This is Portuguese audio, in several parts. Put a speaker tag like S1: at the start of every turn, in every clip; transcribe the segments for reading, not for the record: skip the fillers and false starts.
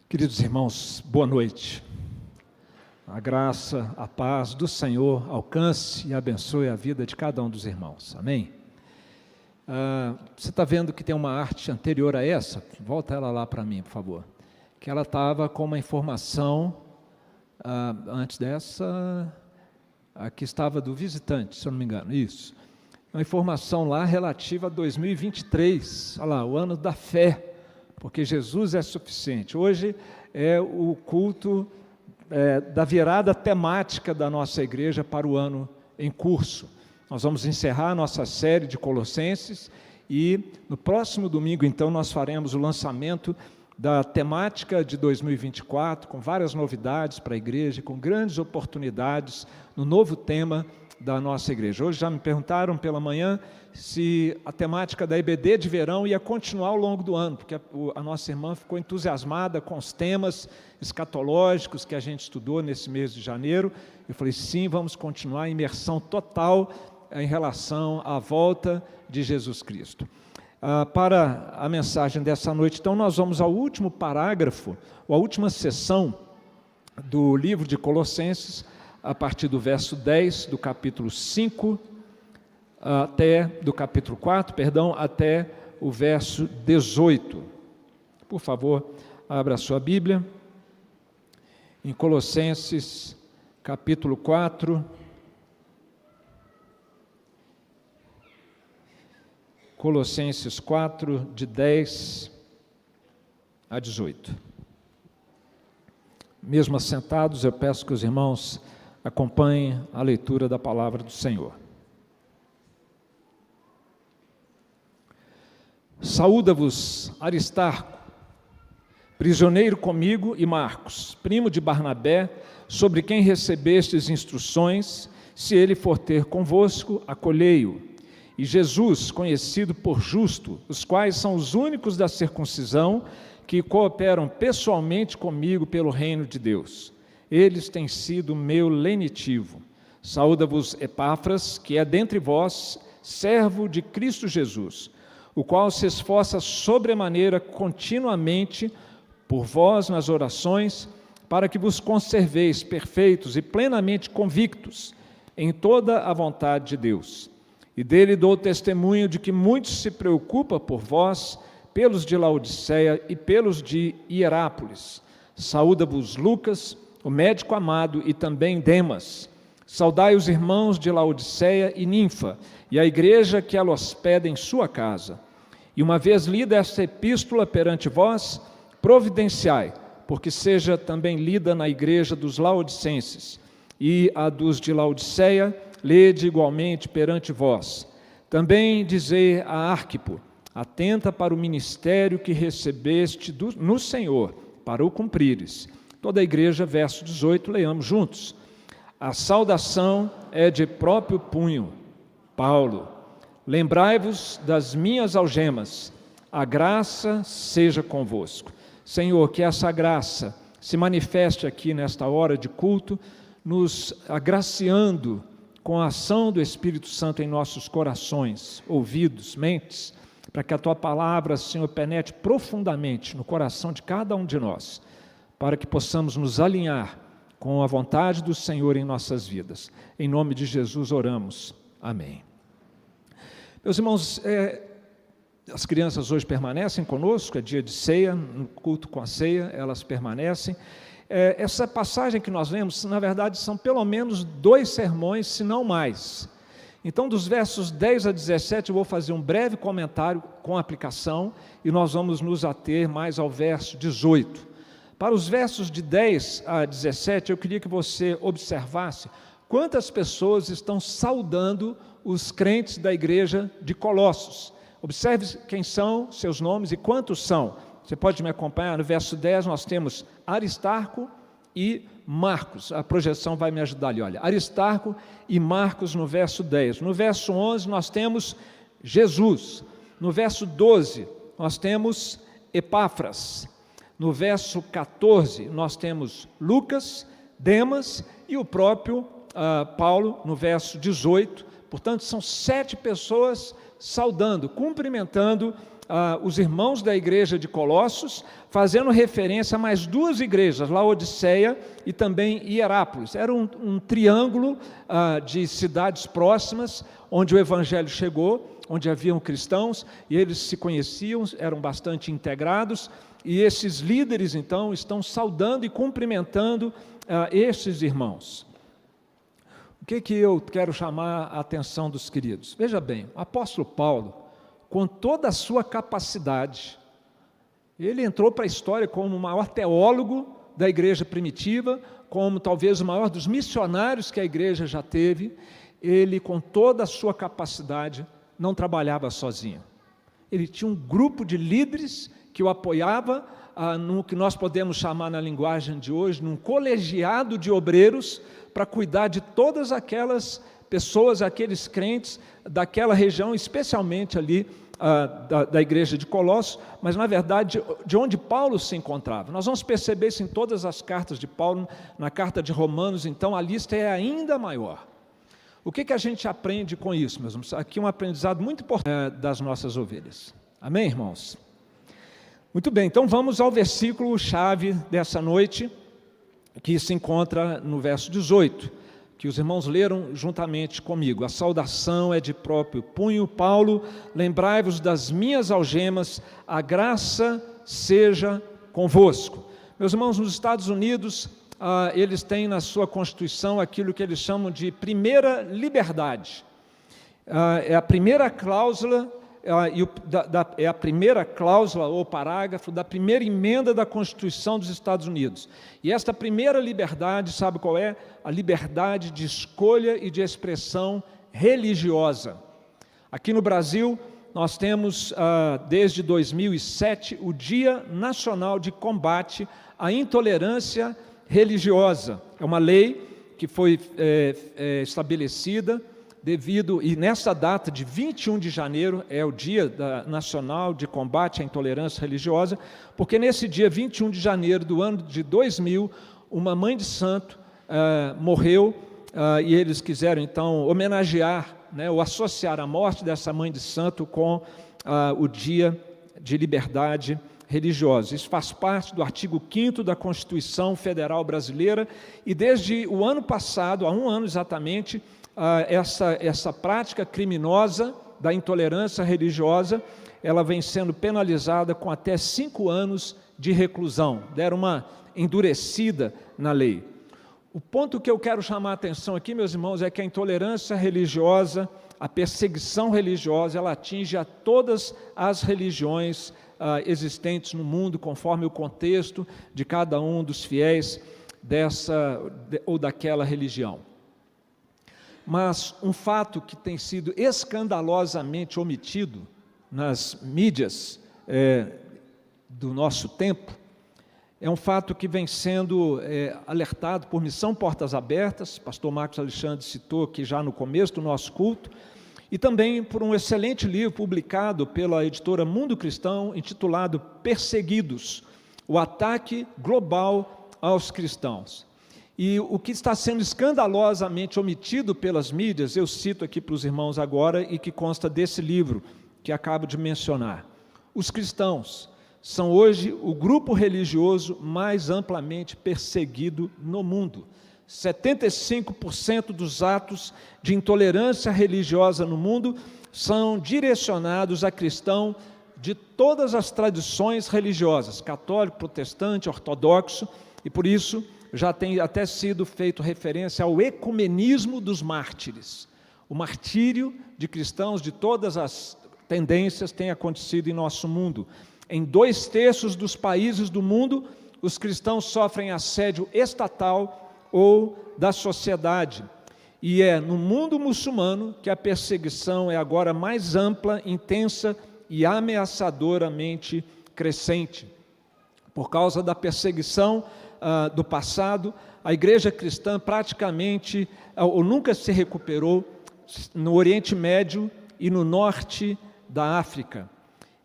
S1: Queridos irmãos, boa noite. A graça, a paz do Senhor alcance e abençoe a vida de cada um dos irmãos. Amém? Você está vendo que tem uma arte anterior a essa? Volta ela lá para mim, por favor. Que ela estava com uma informação, antes dessa, aqui estava do visitante, se eu não me engano, isso. Uma informação lá relativa a 2023, olha lá, o ano da fé. Porque Jesus é suficiente. Hoje é o culto da virada temática da nossa igreja para o ano em curso. Nós vamos encerrar a nossa série de Colossenses e no próximo domingo, então, nós faremos o lançamento da temática de 2024, com várias novidades para a igreja, com grandes oportunidades no novo tema da nossa igreja. Hoje já me perguntaram pela manhã se a temática da EBD de verão ia continuar ao longo do ano, porque a nossa irmã ficou entusiasmada com os temas escatológicos que a gente estudou nesse mês de janeiro. Eu falei, sim, vamos continuar a imersão total em relação à volta de Jesus Cristo. Para a mensagem dessa noite, então, nós vamos ao último parágrafo, ou à última sessão do livro de Colossenses, a partir do verso 10 do capítulo 5, do capítulo 4, até o verso 18. Por favor, abra a sua Bíblia, em Colossenses, capítulo 4, Colossenses 4, de 10 a 18. Mesmo assentados, eu peço que os irmãos acompanhem a leitura da palavra do Senhor. Saúda-vos Aristarco, prisioneiro comigo, e Marcos, primo de Barnabé, sobre quem recebestes instruções, se ele for ter convosco, acolhei-o. E Jesus, conhecido por justo, os quais são os únicos da circuncisão que cooperam pessoalmente comigo pelo reino de Deus. Eles têm sido meu lenitivo. Saúda-vos Epáfras, que é dentre vós, servo de Cristo Jesus, o qual se esforça sobremaneira continuamente por vós nas orações, para que vos conserveis perfeitos e plenamente convictos em toda a vontade de Deus. E dele dou testemunho de que muito se preocupa por vós, pelos de Laodiceia e pelos de Hierápolis. Saúda-vos Lucas, o médico amado, e também Demas. Saudai os irmãos de Laodiceia e Ninfa, e a igreja que ela hospeda em sua casa. E uma vez lida esta epístola perante vós, providenciai, porque seja também lida na igreja dos laodicenses, e a dos de Laodiceia, lede igualmente perante vós. Também dizei a Arquipo, atenta para o ministério que recebeste no Senhor, para o cumprires. Toda a igreja, verso 18, leiamos juntos. A saudação é de próprio punho. Paulo, lembrai-vos das minhas algemas, a graça seja convosco. Senhor, que essa graça se manifeste aqui nesta hora de culto, nos agraciando com a ação do Espírito Santo em nossos corações, ouvidos, mentes, para que a Tua palavra, Senhor, penetre profundamente no coração de cada um de nós, para que possamos nos alinhar com a vontade do Senhor em nossas vidas. Em nome de Jesus oramos. Amém. Meus irmãos, as crianças hoje permanecem conosco, é dia de ceia, no culto com a ceia, elas permanecem. Essa passagem que nós lemos, na verdade, são pelo menos 2 sermões, se não mais. Então, dos versos 10 a 17, eu vou fazer um breve comentário com aplicação, e nós vamos nos ater mais ao verso 18. Para os versos de 10 a 17, eu queria que você observasse quantas pessoas estão saudando os crentes da igreja de Colossos. Observe quem são, seus nomes e quantos são. Você pode me acompanhar? No verso 10 nós temos Aristarco e Marcos. A projeção vai me ajudar ali, olha. Aristarco e Marcos no verso 10. No verso 11 nós temos Jesus. No verso 12 nós temos Epáfras. No verso 14 nós temos Lucas, Demas e o próprio Paulo no verso 18. Portanto, são 7 pessoas saudando, cumprimentando os irmãos da igreja de Colossos, fazendo referência a mais duas igrejas, Laodiceia e também Hierápolis. Era um triângulo de cidades próximas, onde o evangelho chegou, onde haviam cristãos, e eles se conheciam, eram bastante integrados, e esses líderes, então, estão saudando e cumprimentando estes irmãos. O que eu quero chamar a atenção dos queridos? Veja bem, o apóstolo Paulo, com toda a sua capacidade, ele entrou para a história como o maior teólogo da igreja primitiva, como talvez o maior dos missionários que a igreja já teve. Ele, com toda a sua capacidade, não trabalhava sozinho. Ele tinha um grupo de líderes que o apoiava, no que nós podemos chamar na linguagem de hoje, num colegiado de obreiros, para cuidar de todas aquelas pessoas, aqueles crentes daquela região, especialmente ali da igreja de Colossos, mas na verdade de onde Paulo se encontrava. Nós vamos perceber isso em todas as cartas de Paulo. Na carta de Romanos, então, a lista é ainda maior. O que a gente aprende com isso, meus irmãos? Aqui um aprendizado muito importante das nossas ovelhas. Amém, irmãos? Muito bem, então vamos ao versículo-chave dessa noite, que se encontra no verso 18, que os irmãos leram juntamente comigo. A saudação é de próprio punho. Paulo, lembrai-vos das minhas algemas, a graça seja convosco. Meus irmãos, nos Estados Unidos, eles têm na sua Constituição aquilo que eles chamam de primeira liberdade. É a primeira cláusula, é a primeira cláusula ou parágrafo da primeira emenda da Constituição dos Estados Unidos. E esta primeira liberdade, sabe qual é? A liberdade de escolha e de expressão religiosa. Aqui no Brasil, nós temos, desde 2007, o Dia Nacional de Combate à Intolerância Religiosa. É uma lei que foi estabelecida e nessa data de 21 de janeiro é o Dia Nacional de Combate à Intolerância Religiosa, porque nesse dia 21 de janeiro do ano de 2000, uma mãe de santo morreu, e eles quiseram então homenagear, ou associar a morte dessa mãe de santo com o Dia de Liberdade Religiosa. Isso faz parte do artigo 5º da Constituição Federal Brasileira, e desde o ano passado, há um ano exatamente, essa prática criminosa da intolerância religiosa, ela vem sendo penalizada com até 5 anos de reclusão. Deram uma endurecida na lei. O ponto que eu quero chamar a atenção aqui, meus irmãos, é que a intolerância religiosa, a perseguição religiosa, ela atinge a todas as religiões existentes no mundo, conforme o contexto de cada um dos fiéis dessa ou daquela religião. Mas um fato que tem sido escandalosamente omitido nas mídias do nosso tempo, é um fato que vem sendo alertado por Missão Portas Abertas, pastor Marcos Alexandre citou aqui já no começo do nosso culto, e também por um excelente livro publicado pela editora Mundo Cristão, intitulado Perseguidos, o ataque global aos cristãos. E o que está sendo escandalosamente omitido pelas mídias, eu cito aqui para os irmãos agora, e que consta desse livro que acabo de mencionar. Os cristãos são hoje o grupo religioso mais amplamente perseguido no mundo. 75% dos atos de intolerância religiosa no mundo são direcionados a cristãos de todas as tradições religiosas, católico, protestante, ortodoxo, e por isso já tem até sido feito referência ao ecumenismo dos mártires. O martírio de cristãos de todas as tendências tem acontecido em nosso mundo. Em 2/3 dos países do mundo, os cristãos sofrem assédio estatal ou da sociedade. E é no mundo muçulmano que a perseguição é agora mais ampla, intensa e ameaçadoramente crescente. Por causa da perseguição do passado, a igreja cristã praticamente ou nunca se recuperou no Oriente Médio e no norte da África.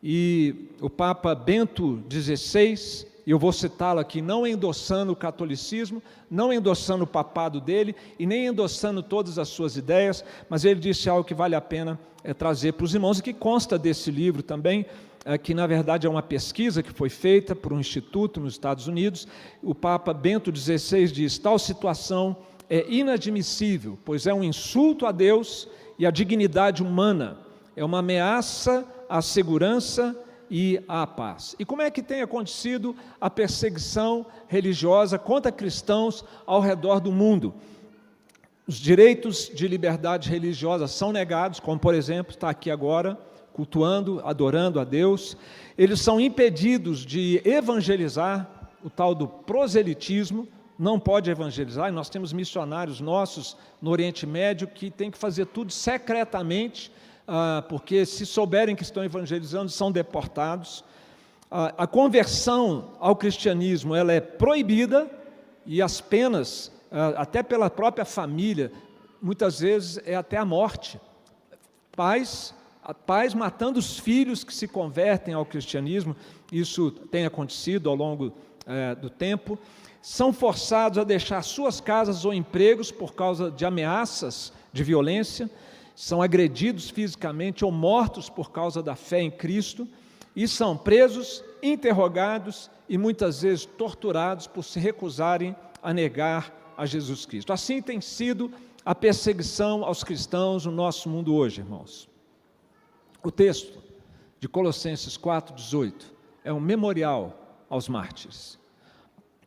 S1: E o Papa Bento XVI, eu vou citá-lo aqui, não endossando o catolicismo, não endossando o papado dele e nem endossando todas as suas ideias, mas ele disse algo que vale a pena trazer para os irmãos e que consta desse livro também, que na verdade é uma pesquisa que foi feita por um instituto nos Estados Unidos. O Papa Bento XVI diz: tal situação é inadmissível, pois é um insulto a Deus e à dignidade humana, é uma ameaça à segurança e à paz. E como é que tem acontecido a perseguição religiosa contra cristãos ao redor do mundo? Os direitos de liberdade religiosa são negados, como por exemplo, está aqui agora, cultuando, adorando a Deus. Eles são impedidos de evangelizar, o tal do proselitismo, não pode evangelizar, e nós temos missionários nossos no Oriente Médio que têm que fazer tudo secretamente, porque se souberem que estão evangelizando, são deportados. A conversão ao cristianismo, ela é proibida, e as penas, até pela própria família, muitas vezes é até a morte. Pais matando os filhos que se convertem ao cristianismo, isso tem acontecido ao longo do tempo. São forçados a deixar suas casas ou empregos por causa de ameaças de violência, são agredidos fisicamente ou mortos por causa da fé em Cristo, e são presos, interrogados e muitas vezes torturados por se recusarem a negar a Jesus Cristo. Assim tem sido a perseguição aos cristãos no nosso mundo hoje, irmãos. O texto de Colossenses 4,18 é um memorial aos mártires.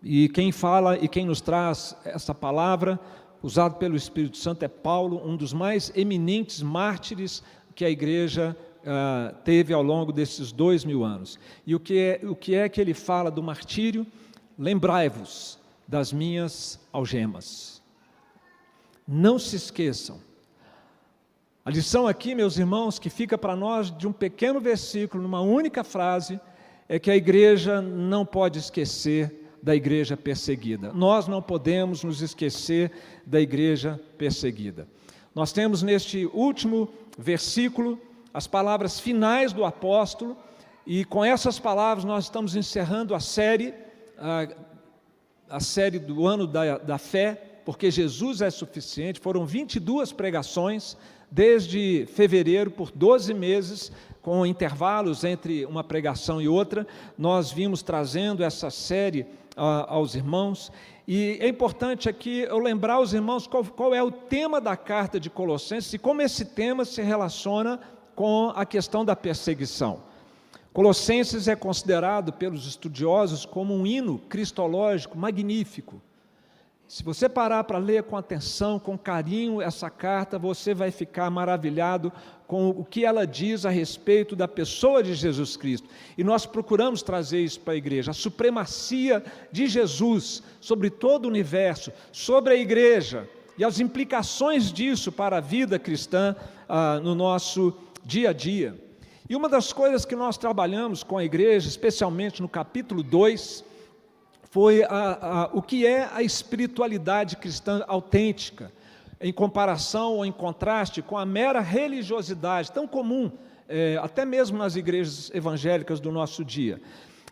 S1: E quem fala e quem nos traz essa palavra, usado pelo Espírito Santo, é Paulo, um dos mais eminentes mártires que a igreja teve ao longo desses 2000 anos. E o que é que ele fala do martírio? Lembrai-vos das minhas algemas. Não se esqueçam. A lição aqui, meus irmãos, que fica para nós de um pequeno versículo, numa única frase, é que a igreja não pode esquecer da igreja perseguida. Nós não podemos nos esquecer da igreja perseguida. Nós temos neste último versículo as palavras finais do apóstolo, e com essas palavras nós estamos encerrando a série do ano da fé, porque Jesus é suficiente. Foram 22 pregações, desde fevereiro, por 12 meses, com intervalos entre uma pregação e outra, nós vimos trazendo essa série aos irmãos. E é importante aqui eu lembrar aos irmãos qual é o tema da carta de Colossenses e como esse tema se relaciona com a questão da perseguição. Colossenses é considerado pelos estudiosos como um hino cristológico magnífico. Se você parar para ler com atenção, com carinho essa carta, você vai ficar maravilhado com o que ela diz a respeito da pessoa de Jesus Cristo. E nós procuramos trazer isso para a igreja, a supremacia de Jesus sobre todo o universo, sobre a igreja, e as implicações disso para a vida cristã no nosso dia a dia. E uma das coisas que nós trabalhamos com a igreja, especialmente no capítulo 2, foi o que é a espiritualidade cristã autêntica, em comparação ou em contraste com a mera religiosidade, tão comum, até mesmo nas igrejas evangélicas do nosso dia.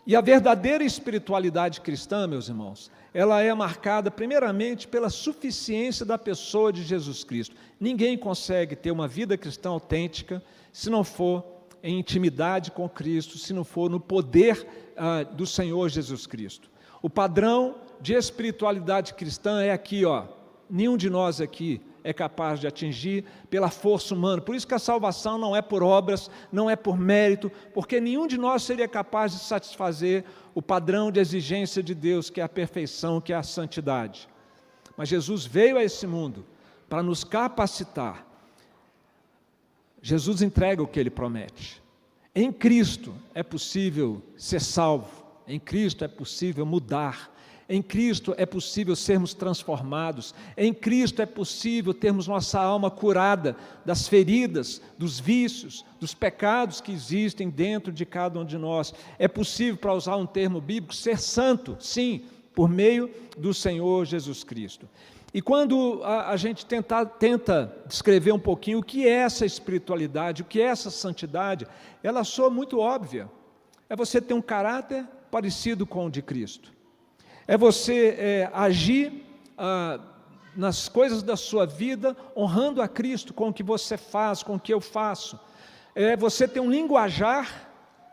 S1: E a verdadeira espiritualidade cristã, meus irmãos, ela é marcada primeiramente pela suficiência da pessoa de Jesus Cristo. Ninguém consegue ter uma vida cristã autêntica se não for em intimidade com Cristo, se não for no poder do Senhor Jesus Cristo. O padrão de espiritualidade cristã é aqui, nenhum de nós aqui é capaz de atingir pela força humana. Por isso que a salvação não é por obras, não é por mérito, porque nenhum de nós seria capaz de satisfazer o padrão de exigência de Deus, que é a perfeição, que é a santidade. Mas Jesus veio a esse mundo para nos capacitar. Jesus entrega o que Ele promete. Em Cristo é possível ser salvo. Em Cristo é possível mudar, em Cristo é possível sermos transformados, em Cristo é possível termos nossa alma curada das feridas, dos vícios, dos pecados que existem dentro de cada um de nós. É possível, para usar um termo bíblico, ser santo, sim, por meio do Senhor Jesus Cristo. E quando a gente tenta descrever um pouquinho o que é essa espiritualidade, o que é essa santidade, ela soa muito óbvia. É você ter um caráter parecido com o de Cristo. É você agir nas coisas da sua vida, honrando a Cristo com o que você faz, com o que eu faço. É você ter um linguajar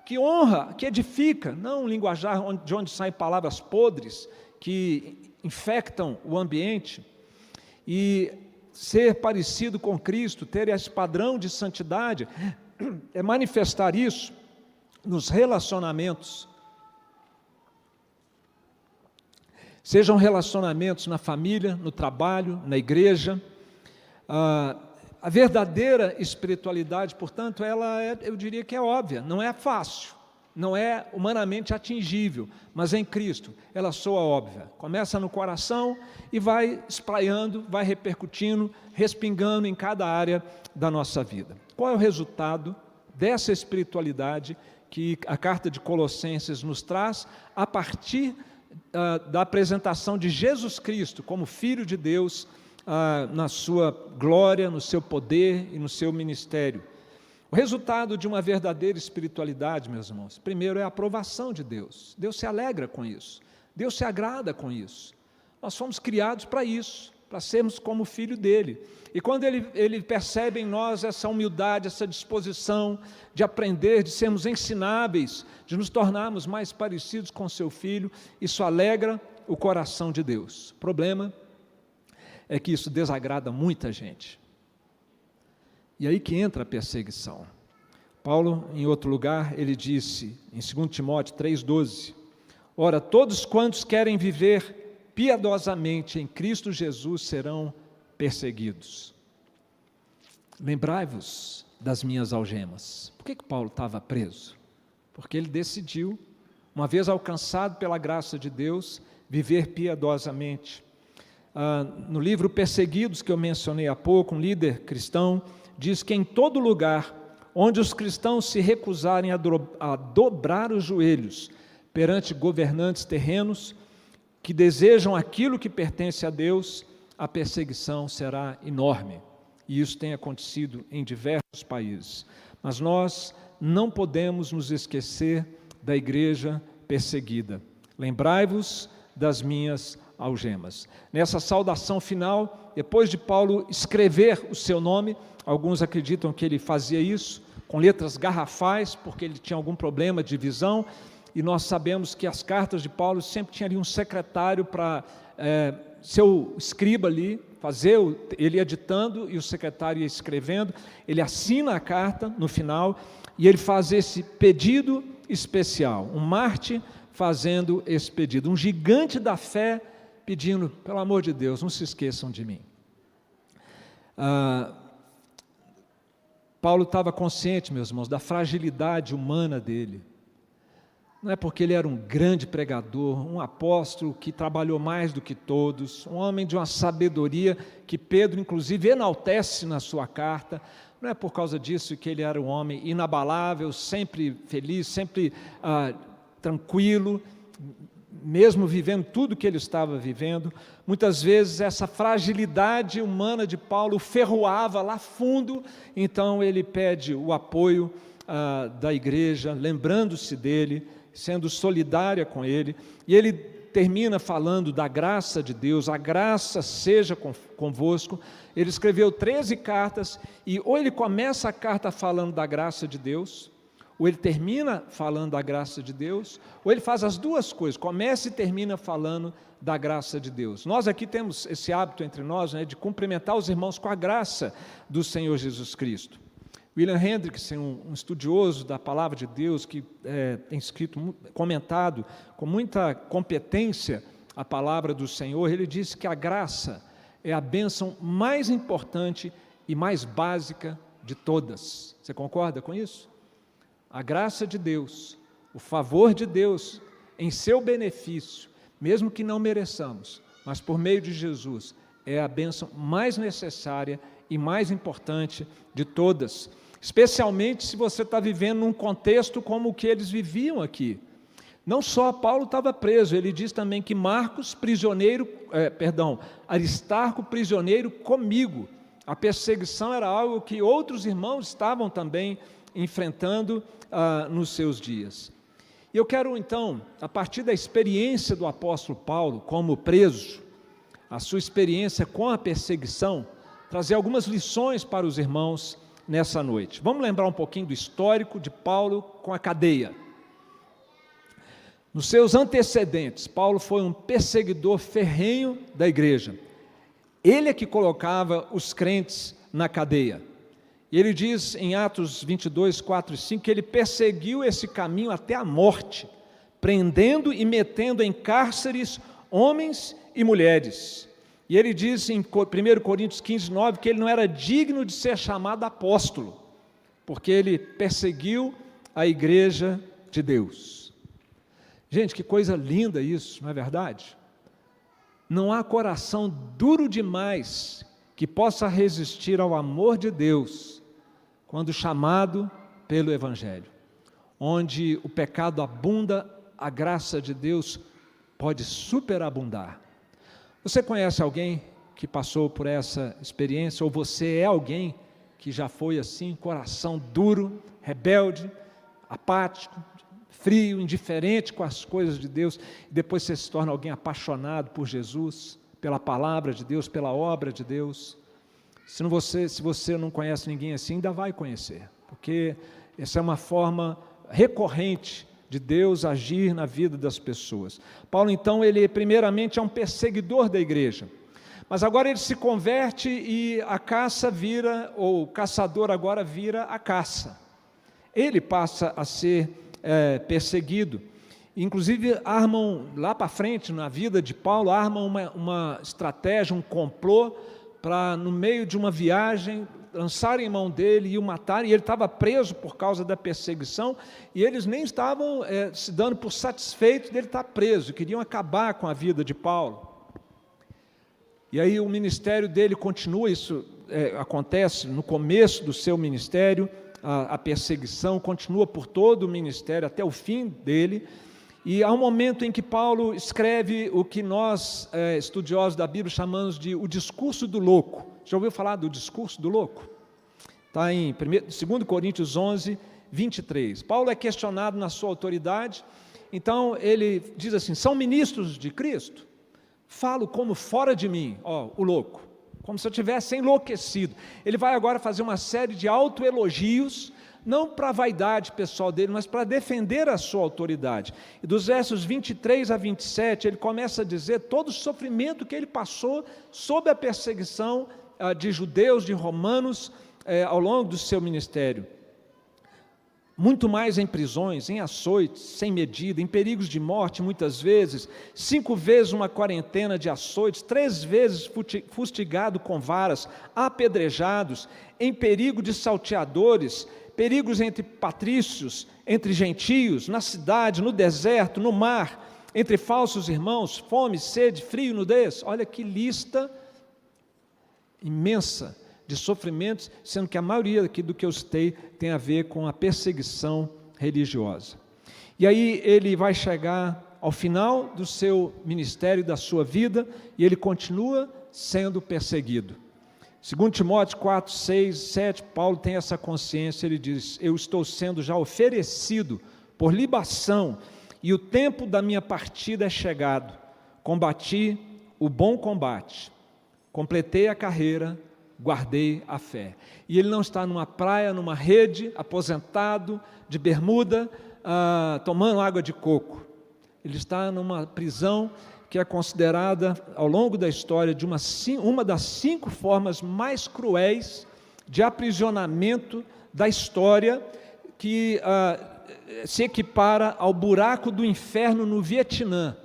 S1: que honra, que edifica, não um linguajar de onde saem palavras podres, que infectam o ambiente. E ser parecido com Cristo, ter esse padrão de santidade, é manifestar isso nos relacionamentos. Sejam relacionamentos na família, no trabalho, na igreja. A verdadeira espiritualidade, portanto, ela eu diria que é óbvia, não é fácil, não é humanamente atingível, mas em Cristo ela soa óbvia. Começa no coração e vai espraiando, vai repercutindo, respingando em cada área da nossa vida. Qual é o resultado dessa espiritualidade que a carta de Colossenses nos traz a partir da apresentação de Jesus Cristo como Filho de Deus, na sua glória, no seu poder e no seu ministério? O resultado de uma verdadeira espiritualidade, meus irmãos, primeiro é a aprovação de Deus. Deus se alegra com isso, Deus se agrada com isso. Nós fomos criados para isso, para sermos como filho dele. E quando ele percebe em nós essa humildade, essa disposição de aprender, de sermos ensináveis, de nos tornarmos mais parecidos com seu filho, isso alegra o coração de Deus. O problema é que isso desagrada muita gente. E aí que entra a perseguição. Paulo, em outro lugar, ele disse, em 2 Timóteo 3,12, ora, todos quantos querem viver piedosamente em Cristo Jesus serão perseguidos. Lembrai-vos das minhas algemas. Por que Paulo estava preso? Porque ele decidiu, uma vez alcançado pela graça de Deus, viver piedosamente. No livro Perseguidos, que eu mencionei há pouco, um líder cristão diz que em todo lugar onde os cristãos se recusarem a dobrar os joelhos perante governantes terrenos que desejam aquilo que pertence a Deus, a perseguição será enorme. E isso tem acontecido em diversos países. Mas nós não podemos nos esquecer da igreja perseguida. Lembrai-vos das minhas algemas. Nessa saudação final, depois de Paulo escrever o seu nome, alguns acreditam que ele fazia isso com letras garrafais, porque ele tinha algum problema de visão, e nós sabemos que as cartas de Paulo sempre tinha ali um secretário para seu escriba ali, ele editando e o secretário ia escrevendo, ele assina a carta no final, e ele faz esse pedido especial, um mártir fazendo esse pedido, um gigante da fé pedindo, pelo amor de Deus, não se esqueçam de mim. Paulo estava consciente, meus irmãos, da fragilidade humana dele. Não é porque ele era um grande pregador, um apóstolo que trabalhou mais do que todos, um homem de uma sabedoria que Pedro, inclusive, enaltece na sua carta. Não é por causa disso que ele era um homem inabalável, sempre feliz, sempre tranquilo, mesmo vivendo tudo que ele estava vivendo. Muitas vezes essa fragilidade humana de Paulo o ferroava lá fundo, então ele pede o apoio da igreja, lembrando-se dele, sendo solidária com ele, e ele termina falando da graça de Deus, a graça seja convosco. Ele escreveu 13 cartas, e ou ele começa a carta falando da graça de Deus, ou ele termina falando da graça de Deus, ou ele faz as duas coisas, começa e termina falando da graça de Deus. Nós aqui temos esse hábito entre nós, né, de cumprimentar os irmãos com a graça do Senhor Jesus Cristo. William Hendriksen, um estudioso da palavra de Deus, que tem escrito, comentado com muita competência a palavra do Senhor, ele disse que a graça é a bênção mais importante e mais básica de todas. Você concorda com isso? A graça de Deus, o favor de Deus em seu benefício, mesmo que não mereçamos, mas por meio de Jesus, é a bênção mais necessária e mais importante de todas, especialmente se você está vivendo num contexto como o que eles viviam aqui. Não só Paulo estava preso, ele diz também que Aristarco prisioneiro comigo. A perseguição era algo que outros irmãos estavam também enfrentando nos seus dias. E eu quero então, a partir da experiência do apóstolo Paulo como preso, a sua experiência com a perseguição, trazer algumas lições para os irmãos nessa noite. Vamos lembrar um pouquinho do histórico de Paulo com a cadeia. Nos seus antecedentes, Paulo foi um perseguidor ferrenho da igreja. Ele é que colocava os crentes na cadeia. E ele diz em Atos 22, 4 e 5, que ele perseguiu esse caminho até a morte, prendendo e metendo em cárceres homens e mulheres. E ele diz em 1 Coríntios 15, 9, que ele não era digno de ser chamado apóstolo, porque ele perseguiu a igreja de Deus. Gente, que coisa linda isso, não é verdade? Não há coração duro demais que possa resistir ao amor de Deus quando chamado pelo Evangelho. Onde o pecado abunda, a graça de Deus pode superabundar. Você conhece alguém que passou por essa experiência, ou você é alguém que já foi assim, coração duro, rebelde, apático, frio, indiferente com as coisas de Deus, e depois você se torna alguém apaixonado por Jesus, pela palavra de Deus, pela obra de Deus? Se você não conhece ninguém assim, ainda vai conhecer, porque essa é uma forma recorrente de Deus agir na vida das pessoas. Paulo, então, ele primeiramente é um perseguidor da igreja, mas agora ele se converte e a caça vira, ou o caçador agora vira a caça. Ele passa a ser perseguido. Inclusive armam, lá para frente, na vida de Paulo, armam uma estratégia, um complô, para no meio de uma viagem, lançarem em mão dele e o matarem, e ele estava preso por causa da perseguição, e eles nem estavam se dando por satisfeitos dele estar preso, queriam acabar com a vida de Paulo. E aí o ministério dele continua, isso acontece no começo do seu ministério, a perseguição continua por todo o ministério, até o fim dele, e há um momento em que Paulo escreve o que nós, estudiosos da Bíblia, chamamos de o discurso do louco. Já ouviu falar do discurso do louco? Está em 2 Coríntios 11, 23. Paulo é questionado na sua autoridade, então ele diz assim: são ministros de Cristo? Falo como fora de mim, o louco, como se eu tivesse enlouquecido. Ele vai agora fazer uma série de autoelogios, não para a vaidade pessoal dele, mas para defender a sua autoridade. E dos versos 23 a 27, ele começa a dizer todo o sofrimento que ele passou sob a perseguição de judeus, de romanos, ao longo do seu ministério. Muito mais em prisões, em açoites, sem medida, em perigos de morte muitas vezes, 5 vezes uma quarentena de açoites, 3 vezes fustigado com varas, apedrejados, em perigo de salteadores, perigos entre patrícios, entre gentios, na cidade, no deserto, no mar, entre falsos irmãos, fome, sede, frio, nudez. Olha que lista imensa de sofrimentos, sendo que a maioria aqui do que eu citei tem a ver com a perseguição religiosa. E aí ele vai chegar ao final do seu ministério, da sua vida, e ele continua sendo perseguido. Segundo Timóteo 4, 6, 7, Paulo tem essa consciência, ele diz: eu estou sendo já oferecido por libação, e o tempo da minha partida é chegado. Combati o bom combate, completei a carreira, guardei a fé. E ele não está numa praia, numa rede, aposentado, de bermuda, tomando água de coco. Ele está numa prisão que é considerada, ao longo da história, de uma das 5 formas mais cruéis de aprisionamento da história, que se equipara ao buraco do inferno no Vietnã.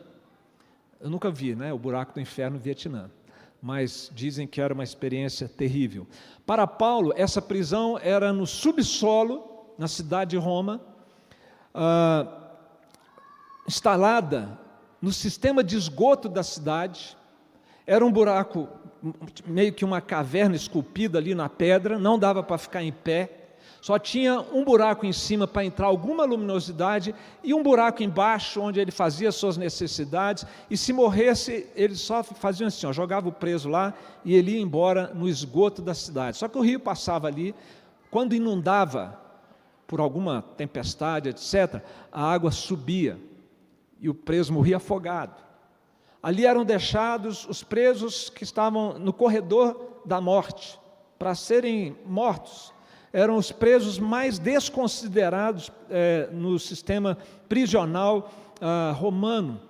S1: Eu nunca vi, o buraco do inferno no Vietnã, mas dizem que era uma experiência terrível. Para Paulo, essa prisão era no subsolo, na cidade de Roma, instalada no sistema de esgoto da cidade. Era um buraco, meio que uma caverna esculpida ali na pedra, não dava para ficar em pé, só tinha um buraco em cima para entrar alguma luminosidade e um buraco embaixo onde ele fazia suas necessidades, e se morresse ele só fazia assim, jogava o preso lá e ele ia embora no esgoto da cidade. Só que o rio passava ali, quando inundava por alguma tempestade, etc., a água subia e o preso morria afogado. Ali eram deixados os presos que estavam no corredor da morte, para serem mortos. Eram os presos mais desconsiderados no sistema prisional romano,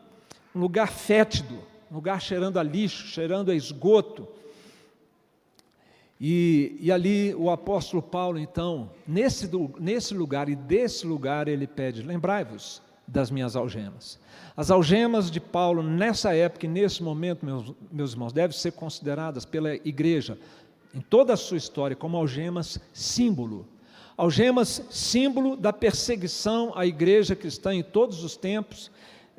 S1: um lugar fétido, um lugar cheirando a lixo, cheirando a esgoto. E ali o apóstolo Paulo, então, nesse lugar e desse lugar, ele pede: lembrai-vos das minhas algemas. As algemas de Paulo, nessa época e nesse momento, meus irmãos, devem ser consideradas pela igreja, em toda a sua história, como algemas símbolo. Algemas símbolo da perseguição à igreja cristã em todos os tempos,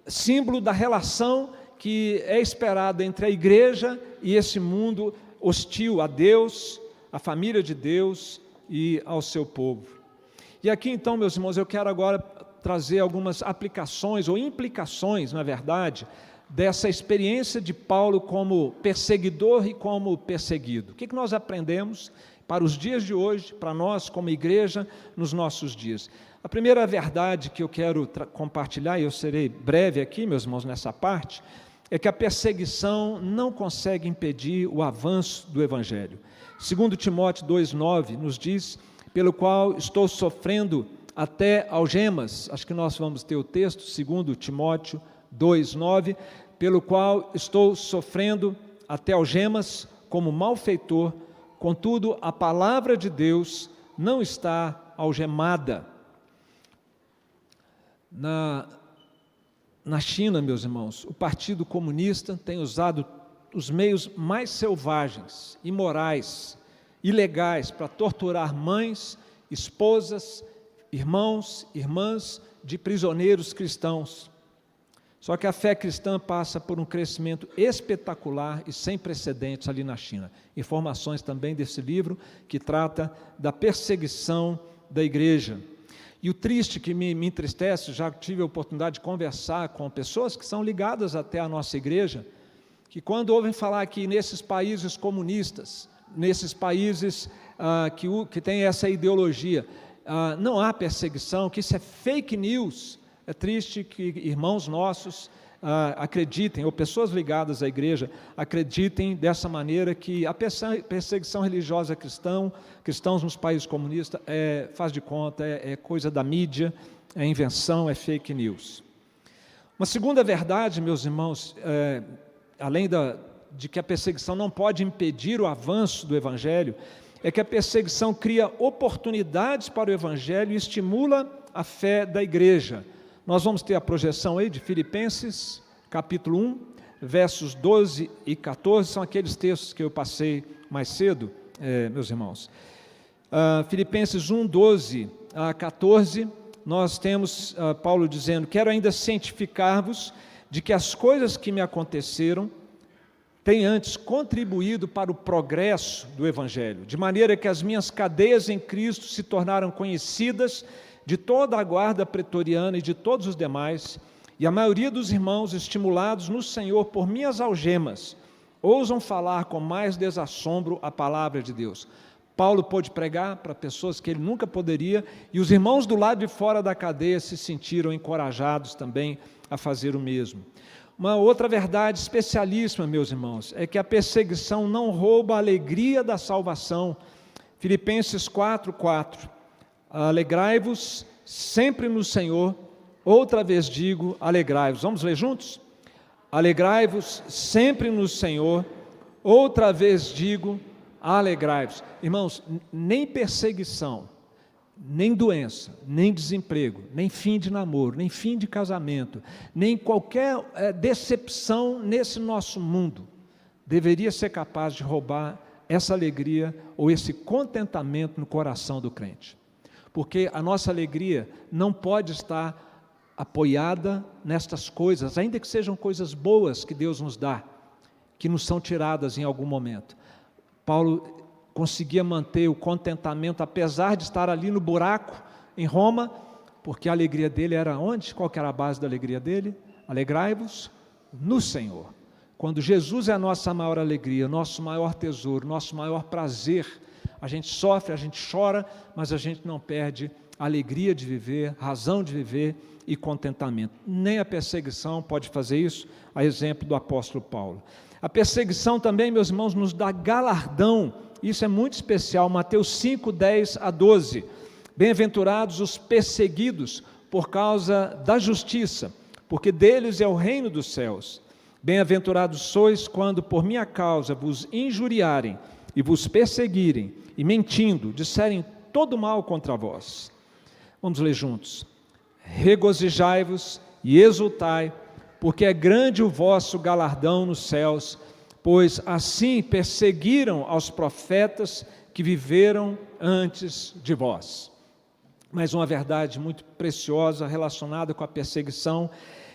S1: símbolo da relação que é esperada entre a igreja e esse mundo hostil a Deus, à família de Deus e ao seu povo. E aqui então, meus irmãos, eu quero agora trazer algumas aplicações ou implicações, na verdade, dessa experiência de Paulo como perseguidor e como perseguido. O que nós aprendemos para os dias de hoje, para nós como igreja, nos nossos dias? A primeira verdade que eu quero compartilhar, e eu serei breve aqui, meus irmãos, nessa parte, é que a perseguição não consegue impedir o avanço do Evangelho. 2 Timóteo 2,9 nos diz: pelo qual estou sofrendo até algemas. Acho que nós vamos ter o texto, 2 Timóteo 2,9, pelo qual estou sofrendo até algemas como malfeitor, contudo a palavra de Deus não está algemada. Na China, meus irmãos, o Partido Comunista tem usado os meios mais selvagens, imorais, ilegais, para torturar mães, esposas, irmãos, irmãs de prisioneiros cristãos. Só que a fé cristã passa por um crescimento espetacular e sem precedentes ali na China. Informações também desse livro que trata da perseguição da igreja. E o triste que me entristece, já tive a oportunidade de conversar com pessoas que são ligadas até à nossa igreja, que quando ouvem falar que nesses países comunistas, nesses países que têm essa ideologia, não há perseguição, que isso é fake news. É triste que irmãos nossos acreditem, ou pessoas ligadas à igreja, acreditem dessa maneira que a perseguição religiosa cristãos nos países comunistas faz de conta, é coisa da mídia, é invenção, é fake news. Uma segunda verdade, meus irmãos, além de que a perseguição não pode impedir o avanço do Evangelho, é que a perseguição cria oportunidades para o Evangelho e estimula a fé da igreja. Nós vamos ter a projeção aí de Filipenses, capítulo 1, versos 12 e 14, são aqueles textos que eu passei mais cedo, meus irmãos. Filipenses 1, 12 a 14, nós temos Paulo dizendo: quero ainda cientificar-vos de que as coisas que me aconteceram têm antes contribuído para o progresso do Evangelho, de maneira que as minhas cadeias em Cristo se tornaram conhecidas de toda a guarda pretoriana e de todos os demais, e a maioria dos irmãos, estimulados no Senhor por minhas algemas, ousam falar com mais desassombro a palavra de Deus. Paulo pôde pregar para pessoas que ele nunca poderia, e os irmãos do lado de fora da cadeia se sentiram encorajados também a fazer o mesmo. Uma outra verdade especialíssima, meus irmãos, é que a perseguição não rouba a alegria da salvação. Filipenses 4:4. Alegrai-vos sempre no Senhor, outra vez digo, alegrai-vos. Vamos ler juntos? Alegrai-vos sempre no Senhor, outra vez digo, alegrai-vos. Irmãos, nem perseguição, nem doença, nem desemprego, nem fim de namoro, nem fim de casamento, nem qualquer decepção nesse nosso mundo deveria ser capaz de roubar essa alegria ou esse contentamento no coração do crente. Porque a nossa alegria não pode estar apoiada nestas coisas, ainda que sejam coisas boas que Deus nos dá, que nos são tiradas em algum momento. Paulo conseguia manter o contentamento, apesar de estar ali no buraco, em Roma, porque a alegria dele era onde? Qual que era a base da alegria dele? Alegrai-vos no Senhor. Quando Jesus é a nossa maior alegria, nosso maior tesouro, nosso maior prazer, a gente sofre, a gente chora, mas a gente não perde a alegria de viver, razão de viver e contentamento. Nem a perseguição pode fazer isso, a exemplo do apóstolo Paulo. A perseguição também, meus irmãos, nos dá galardão, isso é muito especial, Mateus 5, 10 a 12. Bem-aventurados os perseguidos por causa da justiça, porque deles é o reino dos céus. Bem-aventurados sois quando por minha causa vos injuriarem e vos perseguirem, e mentindo, disserem todo mal contra vós. Vamos ler juntos. Regozijai-vos e exultai, porque é grande o vosso galardão nos céus, pois assim perseguiram aos profetas que viveram antes de vós. Mas uma verdade muito preciosa relacionada com a perseguição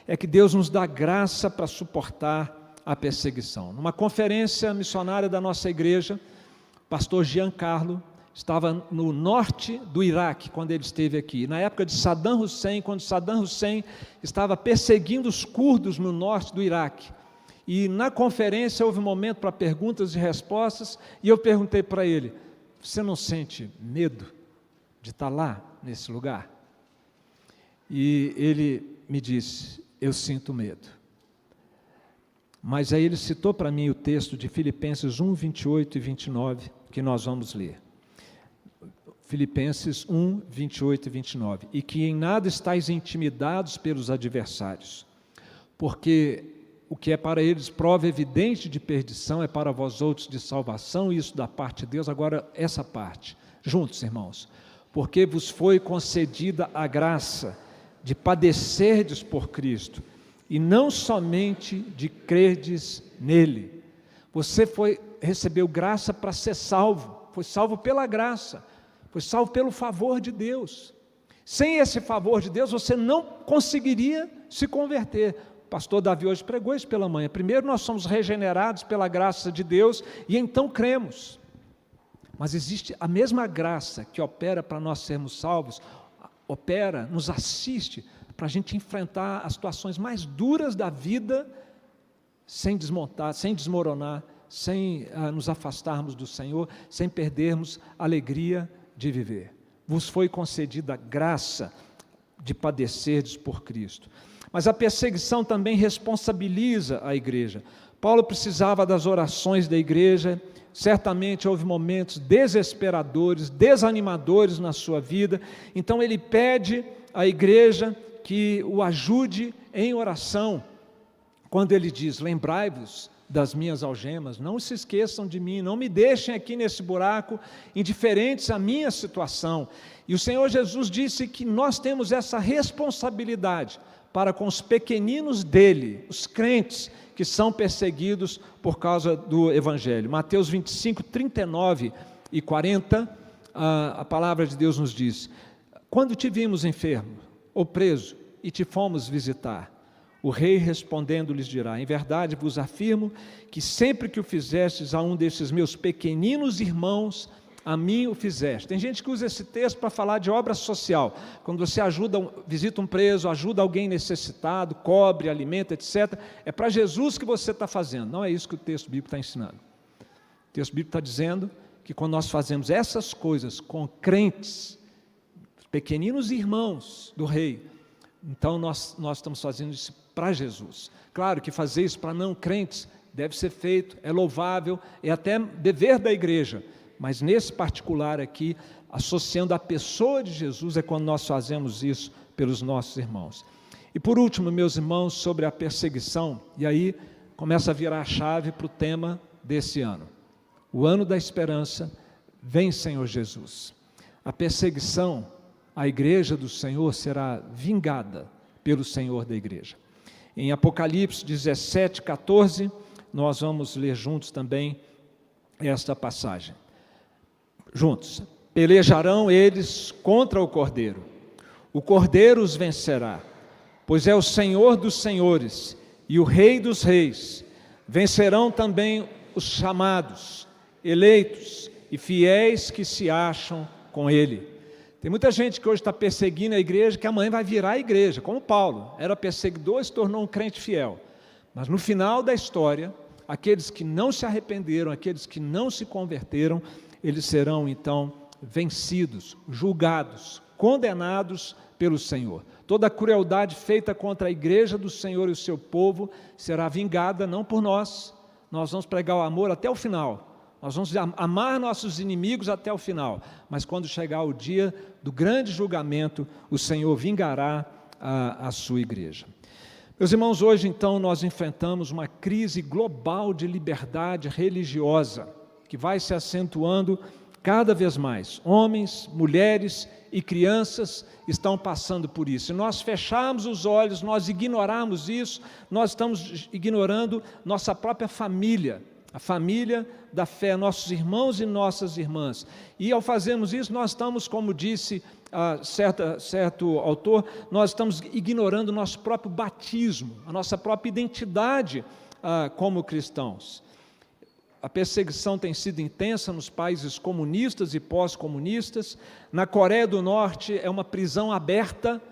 S1: é que Deus nos dá graça para suportar a perseguição. Numa conferência missionária da nossa igreja, o pastor Giancarlo estava no norte do Iraque, quando ele esteve aqui. Na época de Saddam Hussein, quando Saddam Hussein estava perseguindo os curdos no norte do Iraque. E na conferência houve um momento para perguntas e respostas, e eu perguntei para ele: você não sente medo de estar lá, nesse lugar? E ele me disse: eu sinto medo. Mas aí ele citou para mim o texto de Filipenses 1, 28 e 29, que nós vamos ler. Filipenses 1, 28 e 29. E que em nada estáis intimidados pelos adversários, porque o que é para eles prova evidente de perdição é para vós outros de salvação, isso da parte de Deus. Agora essa parte, juntos, irmãos. Porque vos foi concedida a graça de padecerdes por Cristo, e não somente de crerdes nele. Você recebeu graça para ser salvo, foi salvo pela graça, foi salvo pelo favor de Deus. Sem esse favor de Deus, você não conseguiria se converter. O pastor Davi hoje pregou isso pela manhã. Primeiro nós somos regenerados pela graça de Deus, e então cremos. Mas existe a mesma graça que opera para nós sermos salvos, opera, nos assiste para a gente enfrentar as situações mais duras da vida sem desmontar, sem desmoronar, sem nos afastarmos do Senhor, sem perdermos a alegria de viver. Vos foi concedida a graça de padecerdes por Cristo. Mas a perseguição também responsabiliza a igreja. Paulo precisava das orações da igreja. Certamente houve momentos desesperadores, desanimadores na sua vida, então ele pede à igreja que o ajude em oração, quando ele diz: lembrai-vos das minhas algemas, não se esqueçam de mim, não me deixem aqui nesse buraco, indiferentes à minha situação. E o Senhor Jesus disse que nós temos essa responsabilidade para com os pequeninos dele, os crentes que são perseguidos por causa do Evangelho. Mateus 25, 39 e 40, a palavra de Deus nos diz: quando te vimos enfermo ou preso e te fomos visitar, o rei respondendo lhes dirá: em verdade vos afirmo que sempre que o fizestes a um desses meus pequeninos irmãos, a mim o fizeste. Tem gente que usa esse texto para falar de obra social, quando você visita um preso, ajuda alguém necessitado, cobre, alimenta, etc. É para Jesus que você está fazendo. Não é isso que o texto bíblico está ensinando. O texto bíblico está dizendo que quando nós fazemos essas coisas com crentes, pequeninos irmãos do rei, então nós estamos fazendo isso para Jesus. Claro que fazer isso para não crentes deve ser feito, é louvável, é até dever da igreja. Mas nesse particular aqui, associando a pessoa de Jesus, é quando nós fazemos isso pelos nossos irmãos. E por último, meus irmãos, sobre a perseguição, e aí começa a virar a chave para o tema desse ano. O ano da esperança, vem Senhor Jesus. A perseguição à igreja do Senhor será vingada pelo Senhor da igreja. Em Apocalipse 17, 14, nós vamos ler juntos também esta passagem. Juntos: pelejarão eles contra o Cordeiro os vencerá, pois é o Senhor dos senhores e o Rei dos reis. Vencerão também os chamados, eleitos e fiéis que se acham com ele. Tem muita gente que hoje está perseguindo a igreja, que amanhã vai virar a igreja, como Paulo, era perseguidor e se tornou um crente fiel. Mas no final da história, aqueles que não se arrependeram, aqueles que não se converteram, eles serão então vencidos, julgados, condenados pelo Senhor. Toda a crueldade feita contra a igreja do Senhor e o seu povo será vingada não por nós. Nós vamos pregar o amor até o final, nós vamos amar nossos inimigos até o final, mas quando chegar o dia do grande julgamento, o Senhor vingará a sua igreja. Meus irmãos, hoje então nós enfrentamos uma crise global de liberdade religiosa, que vai se acentuando cada vez mais. Homens, mulheres e crianças estão passando por isso. Se nós fecharmos os olhos, nós ignorarmos isso, nós estamos ignorando nossa própria família, a família da fé, nossos irmãos e nossas irmãs. E ao fazermos isso, nós estamos, como disse certo autor, nós estamos ignorando o nosso próprio batismo, a nossa própria identidade como cristãos. A perseguição tem sido intensa nos países comunistas e pós-comunistas. Na Coreia do Norte é uma prisão aberta,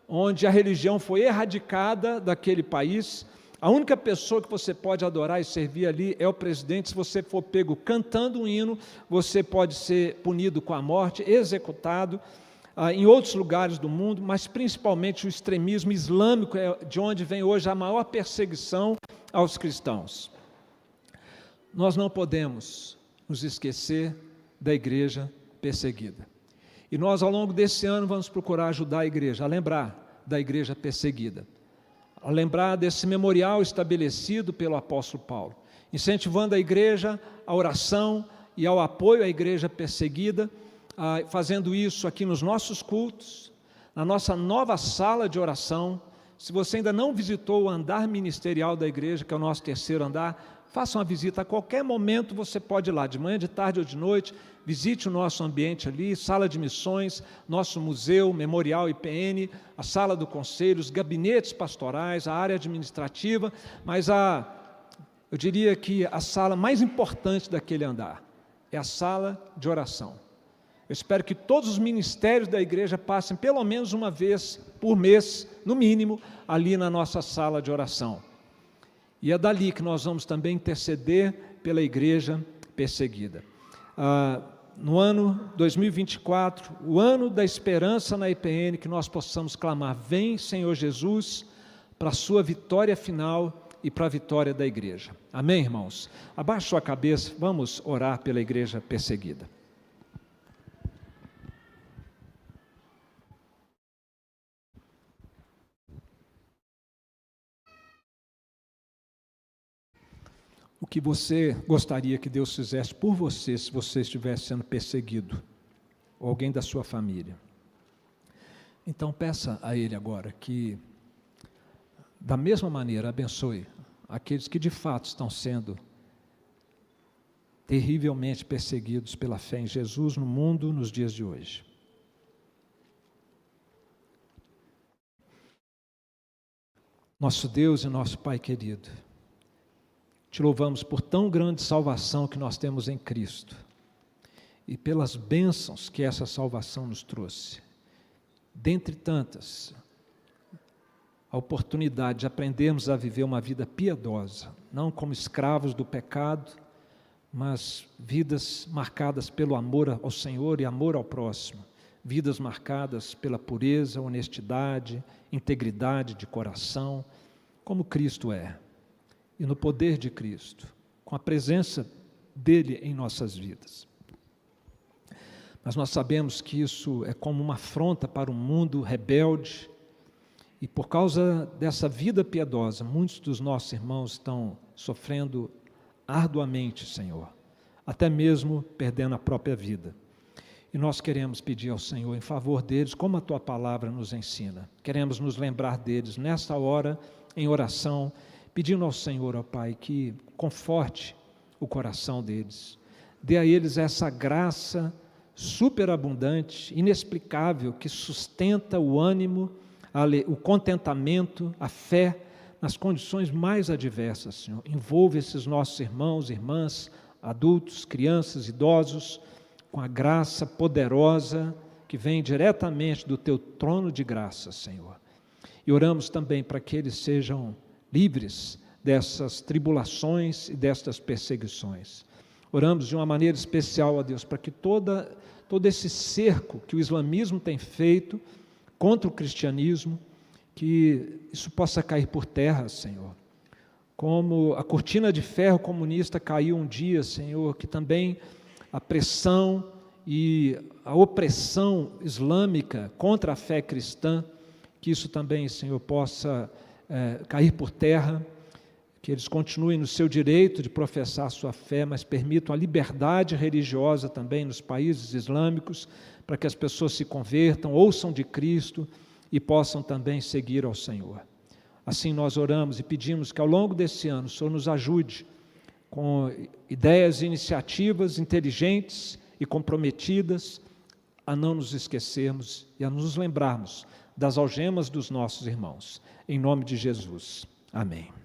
S1: onde a religião foi erradicada daquele país. A única pessoa que você pode adorar e servir ali é o presidente. Se você for pego cantando um hino, você pode ser punido com a morte, executado. Em outros lugares do mundo, mas principalmente o extremismo islâmico é de onde vem hoje a maior perseguição aos cristãos. Nós não podemos nos esquecer da igreja perseguida. E nós, ao longo desse ano, vamos procurar ajudar a igreja a lembrar da igreja perseguida, a lembrar desse memorial estabelecido pelo apóstolo Paulo, incentivando a igreja à oração e ao apoio à igreja perseguida, fazendo isso aqui nos nossos cultos, na nossa nova sala de oração. Se você ainda não visitou o andar ministerial da igreja, que é o nosso terceiro andar, faça uma visita. A qualquer momento você pode ir lá, de manhã, de tarde ou de noite, visite o nosso ambiente ali, sala de missões, nosso museu, memorial IPN, a sala do conselho, os gabinetes pastorais, a área administrativa, mas eu diria que a sala mais importante daquele andar é a sala de oração. Eu espero que todos os ministérios da igreja passem pelo menos uma vez por mês, no mínimo, ali na nossa sala de oração. E é dali que nós vamos também interceder pela igreja perseguida. No ano 2024, o ano da esperança na IPN, que nós possamos clamar: vem, Senhor Jesus, para a sua vitória final e para a vitória da igreja. Amém, irmãos? Abaixe sua cabeça, vamos orar pela igreja perseguida. O que você gostaria que Deus fizesse por você se você estivesse sendo perseguido, ou alguém da sua família? Então peça a Ele agora que, da mesma maneira, abençoe aqueles que de fato estão sendo terrivelmente perseguidos pela fé em Jesus no mundo nos dias de hoje. Nosso Deus e nosso Pai querido, te louvamos por tão grande salvação que nós temos em Cristo e pelas bênçãos que essa salvação nos trouxe. Dentre tantas, a oportunidade de aprendermos a viver uma vida piedosa, não como escravos do pecado, mas vidas marcadas pelo amor ao Senhor e amor ao próximo, vidas marcadas pela pureza, honestidade, integridade de coração, como Cristo é. E no poder de Cristo, com a presença dEle em nossas vidas. Mas nós sabemos que isso é como uma afronta para um mundo rebelde, e por causa dessa vida piedosa, muitos dos nossos irmãos estão sofrendo arduamente, Senhor, até mesmo perdendo a própria vida. E nós queremos pedir ao Senhor em favor deles, como a Tua palavra nos ensina. Queremos nos lembrar deles nesta hora, em oração, pedindo ao Senhor, ó Pai, que conforte o coração deles, dê a eles essa graça superabundante, inexplicável, que sustenta o ânimo, o contentamento, a fé, nas condições mais adversas, Senhor. Envolve esses nossos irmãos, irmãs, adultos, crianças, idosos, com a graça poderosa que vem diretamente do Teu trono de graça, Senhor. E oramos também para que eles sejam livres dessas tribulações e destas perseguições. Oramos de uma maneira especial a Deus, para que todo esse cerco que o islamismo tem feito contra o cristianismo, que isso possa cair por terra, Senhor. Como a cortina de ferro comunista caiu um dia, Senhor, que também a pressão e a opressão islâmica contra a fé cristã, que isso também, Senhor, possa cair por terra, que eles continuem no seu direito de professar sua fé, mas permitam a liberdade religiosa também nos países islâmicos, para que as pessoas se convertam, ouçam de Cristo e possam também seguir ao Senhor. Assim nós oramos e pedimos que ao longo desse ano o Senhor nos ajude com ideias e iniciativas inteligentes e comprometidas a não nos esquecermos e a nos lembrarmos das algemas dos nossos irmãos. Em nome de Jesus. Amém.